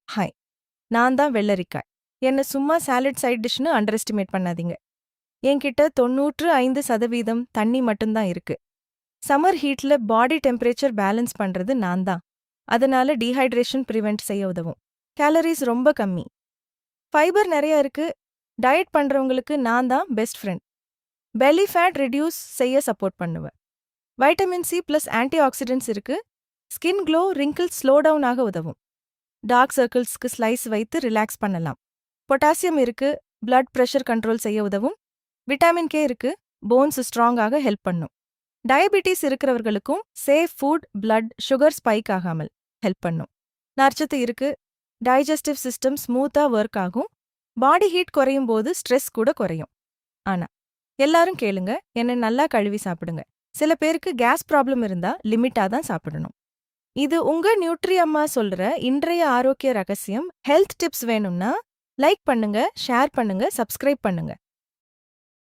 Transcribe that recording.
Hi, நான் தான் வெள்ளரிக்காய். என்ன சும்மா சாலட் சைட் டிஷ்னு அண்டர் எஸ்டிமேட் பண்ணாதீங்க. என்கிட்ட 95% தண்ணி மட்டும்தான் இருக்கு. சம்மர் ஹீட்ல பாடி டெம்பரேச்சர் பேலன்ஸ் பண்றது நான் தான். அதனால டீஹைட்ரேஷன் பிரிவென்ட் செய்ய உதவும். கேலரிஸ் ரொம்ப கம்மி. ஃபைபர் நிறைய இருக்கு. டயட் பண்றவங்களுக்கு நான் தான் best friend. Belly fat reduce செய்ய சப்போர்ட் பண்ணுவேன். Vitamin C plus antioxidants இருக்கு. Skin glow, wrinkles slow down ஆக உதவும். டார்க் சர்க்கிள்ஸ்க்கு ஸ்லைஸ் வைத்து ரிலாக்ஸ் பண்ணலாம். பொட்டாசியம் இருக்கு, பிளட் பிரஷர் கண்ட்ரோல் செய்ய உதவும். விட்டமின் கே இருக்கு, போன்ஸ் ஸ்ட்ராங்காக ஹெல்ப் பண்ணும். டயபிட்டிஸ் இருக்கிறவர்களுக்கும் safe food blood sugar spike ஆகாமல் ஹெல்ப் பண்ணும். நார்ச்சத்து இருக்கு, டைஜஸ்டிவ் சிஸ்டம் ஸ்மூத்தா ஒர்க் ஆகும். பாடி ஹீட் குறையும் போது ஸ்ட்ரெஸ் கூட குறையும். ஆனா எல்லாரும் கேளுங்க, என்ன நல்லா கழுவி சாப்பிடுங்க. சில பேருக்கு கேஸ் ப்ராப்ளம் இருந்தா லிமிட்டா தான் சாப்பிடணும். இது உங்க நியூட்ரி அம்மா சொல்ற இன்றைய ஆரோக்கிய ரகசியம். ஹெல்த் டிப்ஸ் வேணும்னா லைக் பண்ணுங்க, ஷேர் பண்ணுங்க, சப்ஸ்கிரைப் பண்ணுங்க.